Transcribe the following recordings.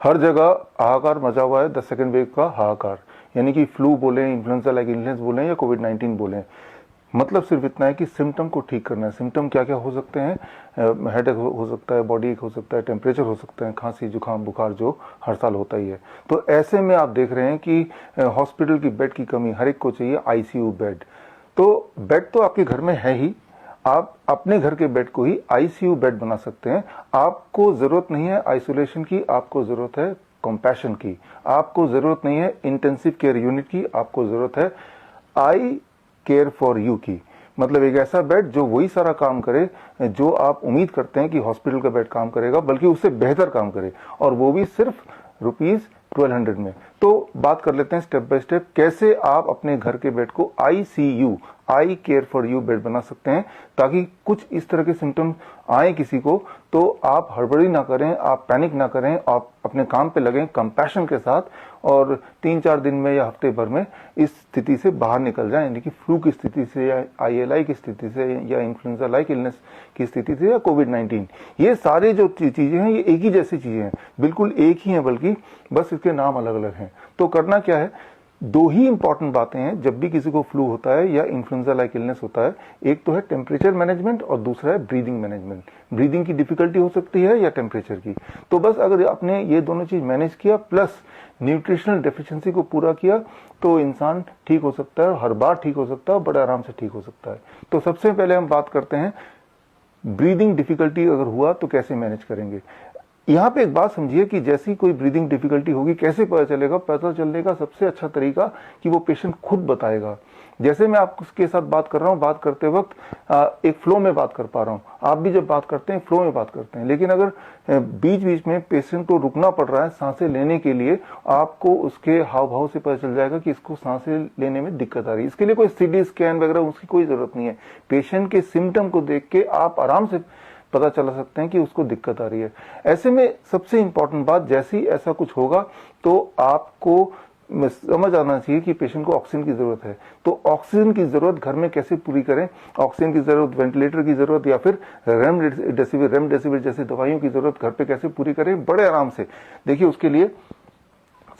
हर जगह हाहाकार मचा हुआ है, द सेकेंड वेव का हाहाकार, यानी कि फ्लू बोले, इन्फ्लुएंजा लाइक इलनेस बोले या कोविड-19 बोले। मतलब सिर्फ इतना है कि सिम्टम को ठीक करना है। सिम्टम क्या क्या हो सकते हैं? हेडेक हो सकता है, बॉडी एक हो सकता है, टेम्परेचर हो सकता है, खांसी जुकाम बुखार जो हर साल होता ही है। तो ऐसे में आप देख रहे हैं कि हॉस्पिटल की बेड की कमी, हर एक को चाहिए आईसीयू बेड। तो बेड तो आपके घर में है ही, आप अपने घर के बेड को ही आईसीयू बेड बना सकते हैं। आपको जरूरत नहीं है आइसोलेशन की, आपको जरूरत है कंपैशन की। आपको जरूरत नहीं है इंटेंसिव केयर यूनिट की, आपको जरूरत है आई केयर फॉर यू की। मतलब एक ऐसा बेड जो वही सारा काम करे जो आप उम्मीद करते हैं कि हॉस्पिटल का बेड काम करेगा, बल्कि उससे बेहतर काम करे, और वो भी सिर्फ ₹1200 में। तो बात कर लेते हैं स्टेप बाय स्टेप कैसे आप अपने घर के बेड को ICU, I care for you bed बना सकते हैं, ताकि कुछ इस तरह के सिम्टम आए किसी को तो आप हड़बड़ी ना करें, आप पैनिक ना करें, आप अपने काम पे लगें कंपैशन के साथ, और 3-4 दिन में या हफ्ते भर में इस स्थिति से बाहर निकल जाएं, यानी कि फ्लू की स्थिति से या आईएलआई की स्थिति से या इन्फ्लुएंजा लाइक इलनेस की स्थिति से या कोविड-19। ये सारे जो चीजें हैं ये एक ही जैसी चीजें हैं, बिल्कुल एक ही हैं, बल्कि बस इसके नाम अलग अलग हैं। तो करना क्या है, दो ही इंपॉर्टेंट बातें हैं जब भी किसी को फ्लू होता है या इन्फ्लुएंजा लाइक इलनेस होता है। एक तो है टेम्परेचर मैनेजमेंट और दूसरा है ब्रीदिंग मैनेजमेंट। ब्रीदिंग की डिफिकल्टी हो सकती है या टेम्परेचर की। तो बस अगर आपने ये दोनों चीज मैनेज किया प्लस न्यूट्रिशनल डेफिशिएंसी को पूरा किया तो इंसान ठीक हो सकता है, हर बार ठीक हो सकता है, बड़े आराम से ठीक हो सकता है। तो सबसे पहले हम बात करते हैं ब्रीदिंग डिफिकल्टी अगर हुआ तो कैसे मैनेज करेंगे। यहां पे एक बात समझिए कि जैसी कोई ब्रीदिंग डिफिकल्टी होगी कैसे पता चलेगा? पता चलने का सबसे अच्छा तरीका कि वो पेशेंट खुद बताएगा। जैसे मैं आपके साथ बात कर रहा हूं, बात करते वक्त एक फ्लो में बात कर पा रहा हूं, आप भी जब बात करते हैं फ्लो में बात करते हैं, लेकिन अगर बीच बीच में पेशेंट को रुकना पड़ रहा है सांसें लेने के लिए, आपको उसके हाव भाव से पता चल जाएगा कि इसको सांसें लेने में दिक्कत आ रही है। इसके लिए कोई सीटी स्कैन वगैरह उसकी कोई जरूरत नहीं है। पेशेंट के सिम्टम को देख के आप आराम से पता चला सकते हैं कि उसको दिक्कत आ रही है। ऐसे में सबसे इंपॉर्टेंट बात, जैसे ही ऐसा कुछ होगा तो आपको समझ आना चाहिए कि पेशेंट को ऑक्सीजन की जरूरत है। तो ऑक्सीजन की जरूरत घर में कैसे पूरी करें? ऑक्सीजन की जरूरत, वेंटिलेटर की जरूरत या फिर रेमडेसिविर जैसी दवाइयों की जरूरत घर पे कैसे पूरी करें बड़े आराम से? देखिए, उसके लिए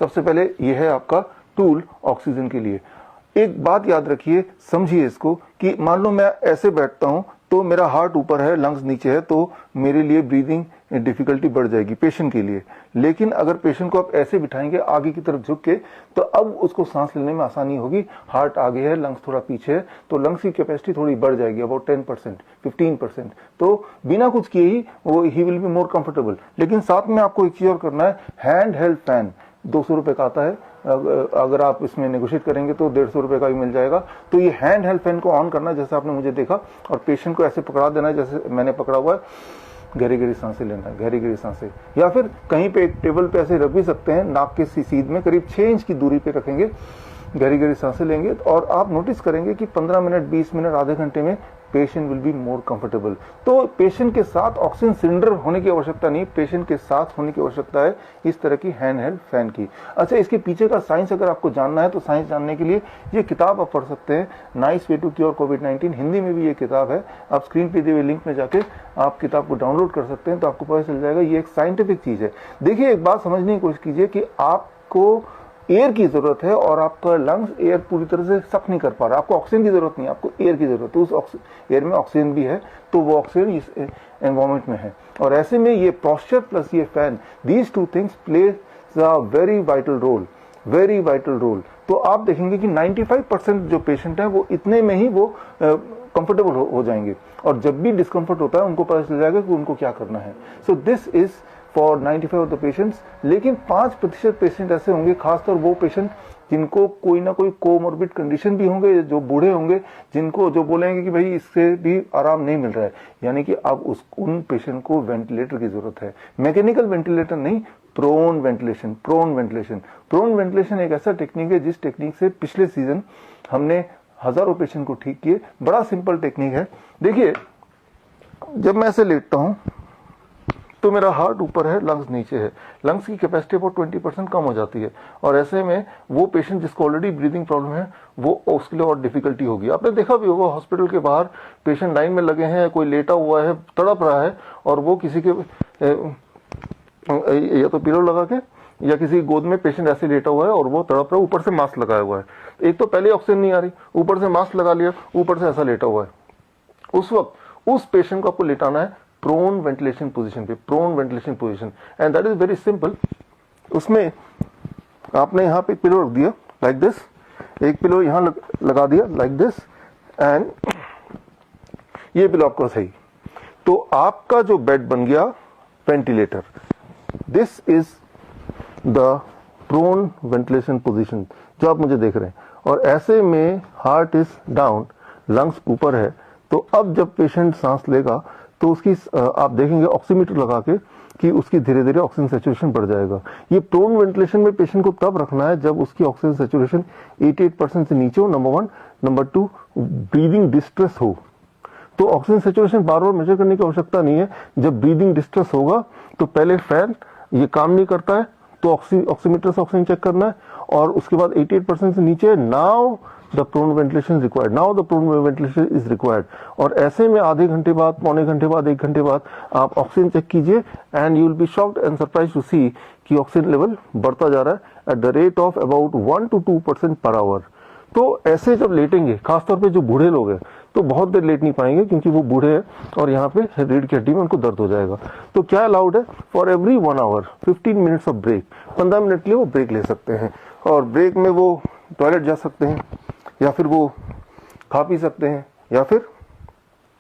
सबसे पहले यह है आपका टूल ऑक्सीजन के लिए। एक बात याद रखिए, समझिए इसको, कि मान लो मैं ऐसे बैठता हूं तो मेरा हार्ट ऊपर है, लंग्स नीचे है, तो मेरे लिए ब्रीदिंग डिफिकल्टी बढ़ जाएगी पेशेंट के लिए। लेकिन अगर पेशेंट को आप ऐसे बिठाएंगे आगे की तरफ झुक के, तो अब उसको सांस लेने में आसानी होगी। हार्ट आगे है, लंग्स थोड़ा पीछे है, तो लंग्स की कैपेसिटी थोड़ी बढ़ जाएगी, अबाउट 10%, 15%। तो बिना कुछ किए ही वो he will be more comfortable. लेकिन साथ में आपको एक चीज और करना है, हैंड हेल्ड फैन 200 रुपए का आता है, अगर आप इसमें नेगोशिएट करेंगे तो 150 रुपए का भी मिल जाएगा। तो ये हैंड हेल्ड फैन को ऑन करना, जैसे आपने मुझे देखा, और पेशेंट को ऐसे पकड़ा देना है जैसे मैंने पकड़ा हुआ है, गहरी गहरी सांसें लेना है, गहरी गहरी सांसें। या फिर कहीं पे एक टेबल पे ऐसे रख भी सकते हैं, नाक के सीध में करीब 6 इंच की दूरी पे रखेंगे, गहरी गहरी सांसें लेंगे, और आप नोटिस करेंगे कि 15 मिनट, 20 मिनट, आधे घंटे में patient will be more comfortable. तो पेशेंट के साथ ऑक्सीजन सिलेंडर होने की आवश्यकता नहीं, पेशेंट के साथ होने की आवश्यकता है इस तरह की हैंड हेल्ड फैन की। अच्छा, इसके पीछे का साइंस अगर आपको जानना है तो साइंस जानने के लिए ये किताब आप पढ़ सकते हैं, नाइस वे टू क्योर कोविड-19। हिंदी में भी ये किताब है, आप स्क्रीन पे दिए हुए लिंक में जाके आप किताब को डाउनलोड कर सकते हैं, तो आपको पता चल जाएगा ये एक साइंटिफिक चीज है। देखिए, एक बात समझने की कोशिश कीजिए कि आपको एयर की जरूरत है और आपका लंग्स एयर पूरी तरह से सक नहीं कर पा रहा। आपको ऑक्सीजन की जरूरत नहीं है, आपको एयर की जरूरत है। उस एयर में ऑक्सीजन भी है, तो वो ऑक्सीजन इस एनवायरमेंट में है। और ऐसे में ये पोस्चर प्लस ये fan, these two things play a very vital role, very vital role. तो आप देखेंगे कि 95% जो पेशेंट है वो इतने में ही वो कंफर्टेबल हो जाएंगे, और जब भी डिस्कम्फर्ट होता है उनको पता चल जाएगा कि उनको क्या करना है। So this is for 95 of the patients. लेकिन 5% पेशेंट ऐसे होंगे, खासतौर वो पेशेंट जिनको कोई ना कोई कोमॉर्बिड कंडीशन भी होंगे, जो बूढ़े होंगे, जिनको जो बोलेंगे कि भाई इससे भी आराम नहीं मिल रहा है, यानी कि अब उन पेशेंट को वेंटिलेटर की जरूरत है। मैकेनिकल वेंटिलेटर नहीं, prone ventilation. Prone ventilation, prone ventilation एक ऐसा टेक्निक है जिस टेक्निक से पिछले सीजन हमने हजारों पेशेंट को ठीक किए। बड़ा सिंपल टेक्निक है। देखिए, जब मैं ऐसे लेटता हूं तो मेरा हार्ट ऊपर है, लंग्स नीचे है, लंग्स की कैपेसिटी अबाउट 20% कम हो जाती है, और ऐसे में वो पेशेंट जिसको ऑलरेडी ब्रीदिंग प्रॉब्लम है वो उसके लिए और डिफिकल्टी होगी। आपने देखा भी होगा हॉस्पिटल के बाहर पेशेंट लाइन में लगे हैं, कोई लेटा हुआ है, तड़प रहा है, और वो किसी के या तो पिलो लगा के या किसी गोद में पेशेंट ऐसे लेटा हुआ है और वो तड़प रहा है, ऊपर से मास्क लगाया हुआ है, एक तो पहले ऑक्सीजन नहीं आ रही, ऊपर से मास्क लगा लिया, ऊपर से ऐसा लेटा हुआ है, उस वक्त उस पेशेंट को आपको लेटाना है प्रोन वेंटिलेशन पोजीशन पे, prone ventilation position, and that is very simple. उसमें आपने यहाँ पे एक पिलो रख दिया लाइक दिस, एक पिलो यहाँ लगा दिया लाइक दिस, एंड ये पिलो आपको सही, तो आपका जो बेड बन गया ventilator. This is the prone ventilation position जो आप मुझे देख रहे हैं, और ऐसे में हार्ट इज डाउन, लंग्स ऊपर है, तो अब जब पेशेंट सांस लेगा तो उसकी आप देखेंगे ऑक्सीमीटर लगा के कि उसकी धीरे धीरे ऑक्सीजन सैचुरेशन बढ़ जाएगा। ये प्रोन वेंटिलेशन में पेशेंट को तब रखना है जब उसकी ऑक्सीजन सैचुरेशन 88% से नीचे हो, नंबर 1, नंबर 2 ब्रीदिंग डिस्ट्रेस हो। तो ऑक्सीजन सैचुरेशन बार बार मेजर करने की आवश्यकता नहीं है। जब ब्रीदिंग डिस्ट्रेस होगा तो पहले फैन ये काम नहीं करता है तो ऑक्सीमीटर से ऑक्सीजन चेक करना है, और उसके बाद 88% से नीचे, now the prone ventilation required, now the prone ventilation is required. और ऐसे में आधे घंटे बाद, पौने घंटे बाद, 1 घंटे बाद आप ऑक्सीजन चेक कीजिए, and you will be shocked and surprise to see कि ऑक्सीजन लेवल बढ़ता जा रहा है at the rate of about 1 to 2% per hour. तो ऐसे जब लेटेंगे, खासतौर पे जो बूढ़े लोग हैं, तो बहुत देर लेट नहीं पाएंगे क्योंकि वो बूढ़े हैं और यहाँ पे रीढ़ की हड्डी में उनको दर्द हो जाएगा। तो क्या अलाउड है, for every 1 hour 15 minutes of break, 15 minute के लिए वो ब्रेक ले सकते हैं, और ब्रेक में वो टॉयलेट जा सकते हैं, या फिर वो खा पी सकते हैं, या फिर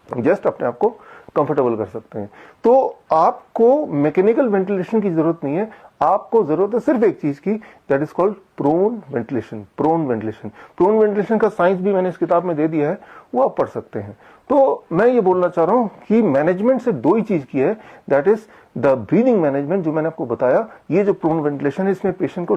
जस्ट अपने आप को कंफर्टेबल कर सकते हैं। तो आपको मैकेनिकल वेंटिलेशन की जरूरत नहीं है, आपको जरूरत है सिर्फ एक चीज की, that is called prone ventilation. Prone ventilation, prone ventilation का साइंस भी मैंने इस किताब में दे दिया है, वो आप पढ़ सकते हैं। तो मैं ये बोलना चाह रहा हूं कि मैनेजमेंट से 2 ही चीज की है, that is the breathing management जो मैंने आपको बताया। ये जो प्रोन वेंटिलेशन है, इसमें पेशेंट को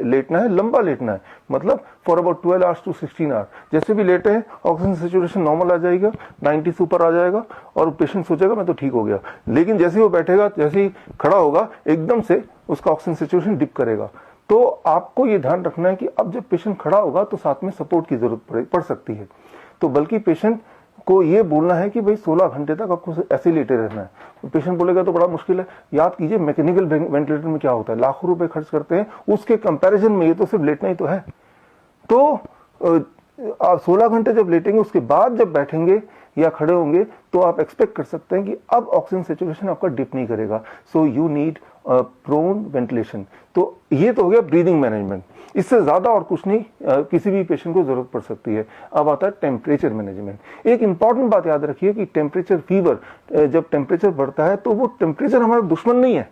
लेटना है, लंबा लेटना है, मतलब for about 12 hours to 16 hours। जैसे भी लेटे हैं ऑक्सीजन सैचुरेशन नॉर्मल आ जाएगा, 90 से ऊपर आ जाएगा, और पेशेंट सोचेगा मैं तो ठीक हो गया। लेकिन जैसे ही वो बैठेगा, जैसे ही खड़ा होगा, एकदम से उसका ऑक्सीजन सैचुरेशन डिप करेगा। तो आपको ये ध्यान रखना है कि अब जब पेशेंट खड़ा होगा तो साथ में सपोर्ट की जरूरत पड़ सकती है। तो बल्कि पेशेंट को ये बोलना है कि भाई 16 घंटे तक आपको ऐसे लेटे रहना है। तो पेशेंट बोलेगा तो बड़ा मुश्किल है। याद कीजिए मैकेनिकल वेंटिलेटर में क्या होता है, लाखों रुपए खर्च करते हैं, उसके कंपैरिजन में ये तो सिर्फ लेटना ही तो है। तो आप 16 घंटे जब लेटेंगे, उसके बाद जब बैठेंगे या खड़े होंगे, तो आप एक्सपेक्ट कर सकते हैं कि अब ऑक्सीजन सैचुरेशन आपका डिप नहीं करेगा। So you need prone ventilation. तो ये तो हो गया ब्रीदिंग मैनेजमेंट। इससे ज्यादा और कुछ नहीं किसी भी पेशेंट को जरूरत पड़ सकती है। अब आता है टेम्परेचर मैनेजमेंट। एक इंपॉर्टेंट बात याद रखिए कि टेम्परेचर फीवर, जब टेम्परेचर बढ़ता है तो वो टेम्परेचर हमारा दुश्मन नहीं है।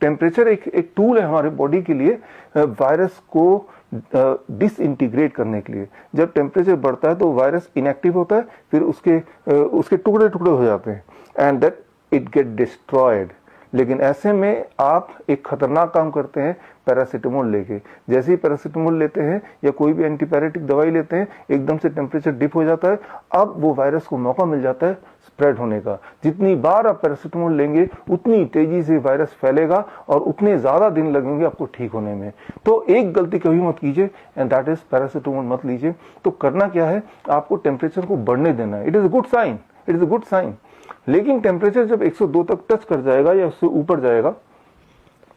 टेम्परेचर एक टूल है हमारे बॉडी के लिए वायरस को डिसइंटीग्रेट करने के लिए। जब टेम्परेचर बढ़ता है तो वायरस इनएक्टिव होता है, फिर उसके टुकड़े टुकड़े हो जाते हैं, and that it get destroyed. लेकिन ऐसे में आप एक खतरनाक काम करते हैं पैरासीटामोल लेके। जैसे ही पैरासीटामोल लेते हैं या कोई भी एंटीपायरेटिक दवाई लेते हैं, एकदम से टेम्परेचर डिप हो जाता है। अब वो वायरस को मौका मिल जाता है स्प्रेड होने का। जितनी बार आप पैरासीटामोल लेंगे उतनी तेजी से वायरस फैलेगा और उतने ज्यादा दिन लगेंगे आपको ठीक होने में। तो एक गलती कभी मत कीजिए, एंड दैट इज पैरासीटामोल मत लीजिए। तो करना क्या है, आपको टेम्परेचर को बढ़ने देना है। It is a good sign, it is a good sign. लेकिन टेम्परेचर जब 102 तक टच कर जाएगा या उससे ऊपर जाएगा,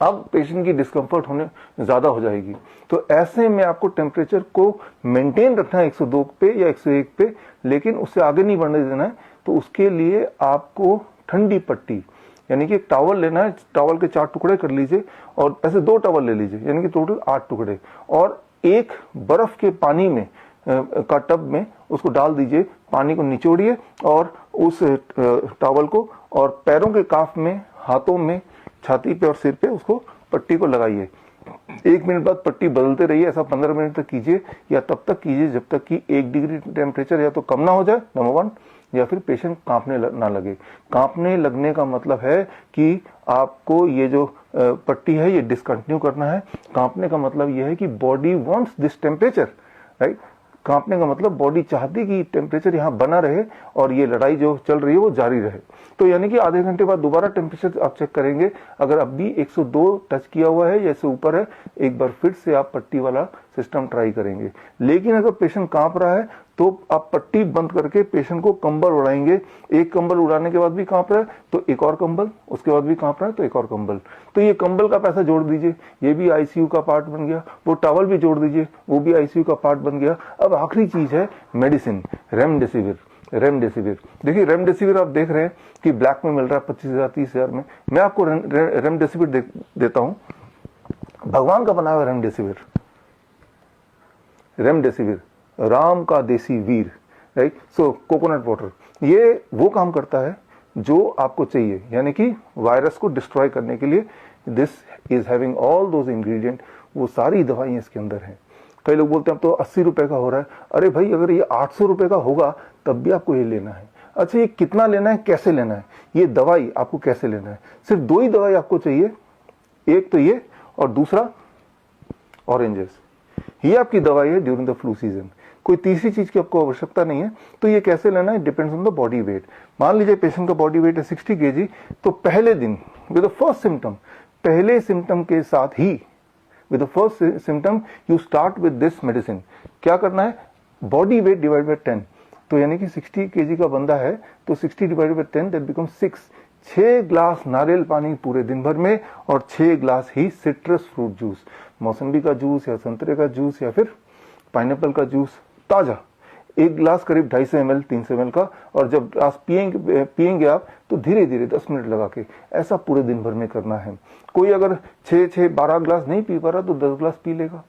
अब पेशेंट की डिस्कंफर्ट होने ज्यादा हो जाएगी। तो ऐसे में आपको टेम्परेचर को मेंटेन रखना है 102 पे या 101 पे, लेकिन उससे आगे नहीं बढ़ने देना है। तो उसके लिए आपको ठंडी पट्टी, यानी कि एक टॉवल लेना है, टॉवल के 4 टुकड़े कर लीजिए, और ऐसे 2 टॉवल ले लीजिए, यानी कि टोटल 8 टुकड़े, और एक बर्फ के पानी में का टब में उसको डाल दीजिए। पानी को निचोड़िए और उस टॉवल को और पैरों के काफ में, हाथों में, छाती पे और सिर पे उसको पट्टी को लगाइए। 1 मिनट बाद पट्टी बदलते रहिए। ऐसा 15 मिनट तक कीजिए, या तब तक कीजिए जब तक कि 1 डिग्री टेम्परेचर या तो कम ना हो जाए, नंबर 1, या फिर पेशेंट कांपने ना लगे। कांपने लगने का मतलब है कि आपको ये जो पट्टी है ये डिसकंटिन्यू करना है। कांपने का मतलब ये है कि body wants this temperature, right. कांपने का मतलब बॉडी चाहती कि टेम्परेचर यहाँ बना रहे और ये लड़ाई जो चल रही है वो जारी रहे। तो यानी कि आधे घंटे बाद दोबारा टेम्परेचर आप चेक करेंगे। अगर अब भी 102 टच किया हुआ है या इससे ऊपर है, एक बार फिर से आप पट्टी वाला सिस्टम ट्राई करेंगे। लेकिन अगर पेशेंट कांप रहा है तो आप पट्टी बंद करके पेशेंट को कंबल उड़ाएंगे। एक कंबल उड़ाने के बाद भी कांप रहा है तो एक और कंबल, उसके बाद भी कांप रहा है तो एक और कंबल। तो ये कंबल का पैसा जोड़ दीजिए, ये भी आईसीयू का पार्ट बन गया। वो टॉवल भी जोड़ दीजिए, वो भी आईसीयू का पार्ट बन गया। अब आखिरी चीज है मेडिसिन, रेमडेसिविर। देखिए रेमडेसिविर आप देख रहे हैं कि ब्लैक में मिल रहा है 25,000 30,000 में। मैं आपको रेमडेसिविर देता हूं, भगवान का बना हुआ रेमडेसिविर, राम का देसी वीर, राइट। सो कोकोनट वाटर ये वो काम करता है जो आपको चाहिए, यानी कि वायरस को डिस्ट्रॉय करने के लिए। This is having all those ingredient, वो सारी दवाइयां इसके अंदर हैं। कई लोग बोलते हैं अब तो 80 रुपए का हो रहा है। अरे भाई अगर ये 800 रुपए का होगा तब भी आपको ये लेना है। अच्छा ये कितना लेना है, कैसे लेना है, ये दवाई आपको कैसे लेना है। सिर्फ 2 ही दवाई आपको चाहिए, एक तो ये और दूसरा ऑरेंजेस। ये आपकी दवाई है ड्यूरिंग द फ्लू सीजन। कोई तीसरी चीज की आपको आवश्यकता नहीं है। तो ये कैसे लेना है, depends on the body weight. मान लीजिए पेशेंट का बॉडी वेट है 60 kg, तो पहले दिन विद द फर्स्ट सिम्टम, पहले सिम्टम के साथ ही with the first symptom you start with this medicine. क्या करना है, बॉडी वेट डिवाइड बाय 10, तो यानी कि 60 kg का बंदा है तो 60 divide by 10 that become 6 glass नारियल पानी पूरे दिन भर में और 6 ग्लास ही सिट्रस फ्रूट जूस, मौसम्बी का जूस या संतरे का जूस या फिर पाइनएप्पल का जूस ताजा। 1 ग्लास करीब 250 ml 300 ml का, और जब ग्लास पिएंगे आप तो धीरे धीरे 10 मिनट लगा के, ऐसा पूरे दिन भर में करना है। कोई अगर 6-12 ग्लास नहीं पी पा रहा तो 10 ग्लास पी लेगा,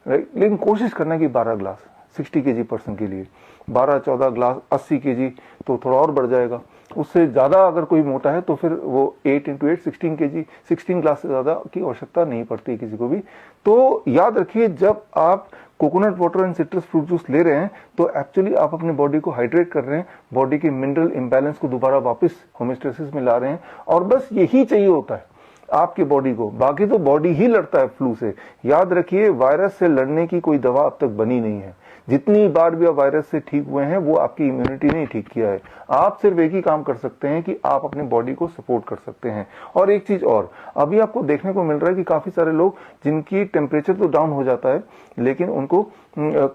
राइट। लेकिन कोशिश करना कि 12 ग्लास 60 kg पर्सन के लिए, 12-14 ग्लास 80 kg तो थोड़ा और बढ़ जाएगा। उससे ज्यादा अगर कोई मोटा है तो फिर वो 8 × 8 16 kg 16 ग्लास से ज्यादा की आवश्यकता नहीं पड़ती किसी को भी। तो याद रखिए जब आप coconut water and citrus fruit juice ले रहे हैं तो एक्चुअली आप अपने बॉडी को हाइड्रेट कर रहे हैं, बॉडी के मिनरल इंबैलेंस को दोबारा वापस होमियोस्टेसिस में ला रहे हैं। और बस यही चाहिए होता है आपकी बॉडी को, बाकी तो बॉडी ही लड़ता है फ्लू से। याद रखिए वायरस से लड़ने की कोई दवा अब तक बनी नहीं है। जितनी बार भी आप वायरस से ठीक हुए हैं वो आपकी इम्यूनिटी ने ठीक किया है। आप सिर्फ एक ही काम कर सकते हैं कि आप अपने बॉडी को सपोर्ट कर सकते हैं। और एक चीज और अभी आपको देखने को मिल रहा है कि काफी सारे लोग जिनकी टेम्परेचर तो डाउन हो जाता है लेकिन उनको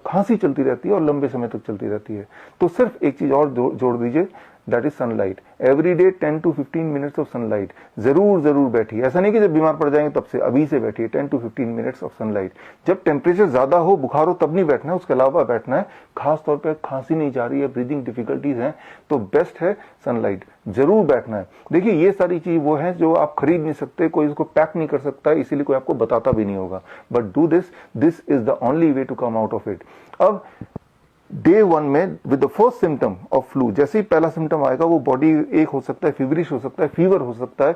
खांसी चलती रहती है और लंबे समय तक चलती रहती है। तो सिर्फ एक चीज और जोड़ दीजिए, that is sunlight. Every day 10 to 15 minutes of sunlight जरूर बैठिए। ऐसा नहीं कि जब बीमार पड़ जाएंगे तब से, अभी से बैठिए 10 to 15 मिनट्स ऑफ सनलाइट। जब टेम्परेचर ज्यादा हो, बुखार हो तब नहीं बैठना है, उसके अलावा बैठना है। खास तौर पे खांसी नहीं जा रही है, ब्रीदिंग डिफिकल्टीज हैं तो बेस्ट है सनलाइट, जरूर बैठना है। देखिए ये सारी चीज वो है जो आप खरीद नहीं सकते, कोई इसको पैक नहीं कर सकता, इसीलिए कोई आपको बताता भी नहीं होगा। But do this is the only way to come out of it. अब डे 1 में with the first symptom of flu, जैसे ही पहला सिम्टम आएगा वो बॉडी एक हो सकता है, फीवरिश हो सकता है, फीवर हो सकता है,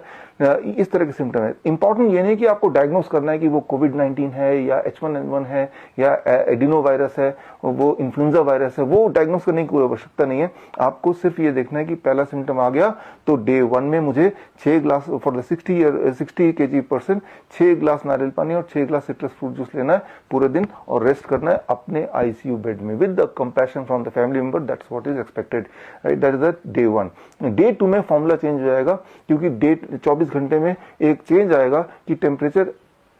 इस तरह के सिम्टम है। इंपॉर्टेंट ये नहीं कि आपको डायग्नोस करना है कि वो कोविड-19 है या H1N1 है या एडिनो वायरस है, वो इन्फ्लुएंजा वायरस है, वो डायग्नोस करने की कोई आवश्यकता नहीं है। आपको सिर्फ ये देखना है कि पहला सिम्टम आ गया तो डे 1 में मुझे 6 glass for the 60 kg person 6 glass नारियल पानी और 6 ग्लास सिट्रस फ्रूट जूस लेना है पूरे दिन और रेस्ट करना है अपने आईसीयू बेड में with the compassion from the family member. That's what is expected, right. That is the day 1। Day 2 में फॉर्मूला चेंज हो जाएगा क्योंकि डे 24 घंटे में एक चेंज आएगा कि टेम्परेचर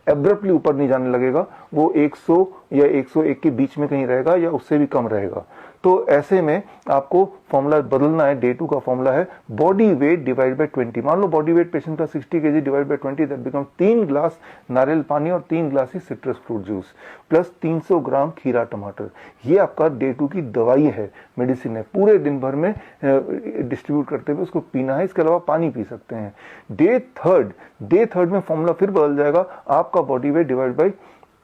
एब्रप्टली ऊपर नहीं जाने लगेगा, वो 100 या 101 के बीच में कहीं रहेगा या उससे भी कम रहेगा। तो ऐसे में आपको फॉर्मूला बदलना है। डे 2 का फॉर्मूला है बॉडी वेट डिवाइड बाय 20। मान लो बॉडी वेट पेशेंट का 60 kg divide by 20, that become 3 glass नारियल पानी और 3 ग्लास ही सिट्रस फ्रूट जूस प्लस 300 ग्राम खीरा टमाटर। ये आपका डे 2 की दवाई है, मेडिसिन है। पूरे दिन भर में डिस्ट्रीब्यूट करते हुए उसको पीना है, इसके अलावा पानी पी सकते हैं। डे थर्ड में फॉर्मूला फिर बदल जाएगा, आपका बॉडी वेट डिवाइड बाय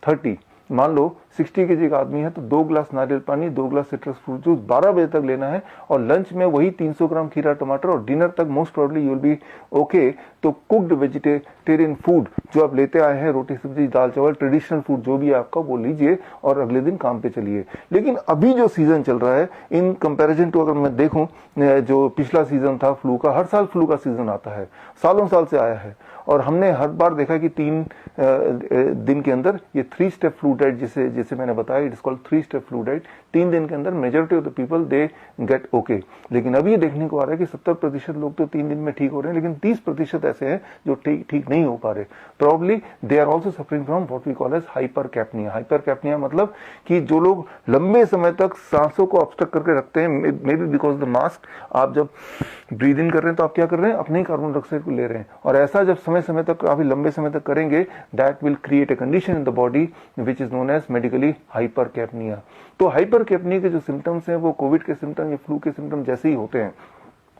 30। मान लो 60 kg का आदमी है तो 2 ग्लास नारियल पानी 2 ग्लास सिट्रस फ्रूट जूस 12 बजे तक लेना है और लंच में वही 300 ग्राम खीरा टमाटर और डिनर तक most probably you will B okay. तो कुक्ड वेजिटेरियन फूड जो आप लेते आए हैं, रोटी सब्जी दाल चावल ट्रेडिशनल फूड जो भी है आपका वो लीजिए और अगले दिन काम पे चलिए। लेकिन अभी जो सीजन चल रहा है इन कंपैरिजन टू, अगर मैं देखूं जो पिछला सीजन था फ्लू का, हर साल फ्लू का सीजन आता है, सालों साल से आया है और हमने हर बार देखा कि 3 दिन के अंदर ये 3 स्टेप फ्लू डाइट जिसे मैंने बताया, it is called 3 step flu diet, 3 दिन के अंदर majority of the people they get okay. लेकिन अभी ये देखने को आ रहा है कि 70% लोग तो 3 दिन में ठीक हो रहे हैं, लेकिन 30% ऐसे हैं जो ठीक नहीं हो पा रहे। Probably they are also suffering from what we call as hypercapnia. Hypercapnia मतलब कि जो लोग लंबे समय तक सांसों को ऑब्स्ट्रक्ट करके रखते हैं, may be because the mask, आप जब ब्रीद इन कर रहे हैं तो आप क्या कर रहे हैं, अपने ही कार्बन डाइऑक्साइड को ले रहे हैं, और ऐसा जब समय तक, काफी लंबे समय तक करेंगे, that will create a condition in the body which is known as medically hypercapnia. तो हाइपरकैप्निया के जो सिम्टम्स हैं वो कोविड के सिम्टम या फ्लू के सिम्टम जैसे ही होते हैं,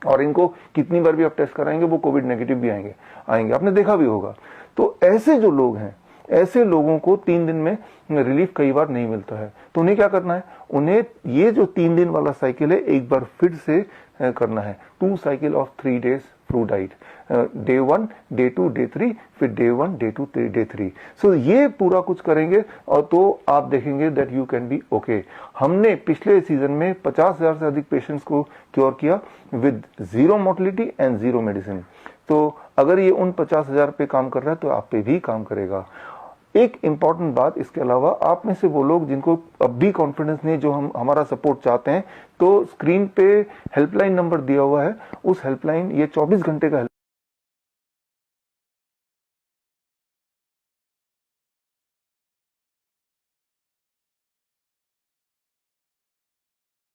और इनको कितनी बार भी आप टेस्ट कराएंगे वो कोविड नेगेटिव भी आएंगे, आपने देखा भी होगा। तो ऐसे जो लोग हैं, ऐसे लोगों को 3 दिन में रिलीफ कई बार नहीं मिलता है, तो उन्हें क्या करना है, उन्हें ये जो 3 दिन वाला साइकिल है एक बार फिर से करना है। 2 cycle of 3 days flu diet, day 1, day 2, day 3, फिर डे 1, डे 2, डे 3। सो ये पूरा कुछ करेंगे और तो आप देखेंगे that you can be okay. हमने पिछले सीजन में 50,000 से अधिक पेशेंट्स को क्योर किया विद 0 मोर्टेलिटी एंड 0 मेडिसिन। तो अगर ये उन 50,000 पे काम कर रहा है तो आप पे भी काम करेगा। एक इंपॉर्टेंट बात इसके अलावा, आप में से वो लोग जिनको अब भी कॉन्फिडेंस नहीं, जो हमारा सपोर्ट चाहते हैं, तो स्क्रीन पे हेल्पलाइन नंबर दिया हुआ है, उस हेल्पलाइन, ये 24 घंटे का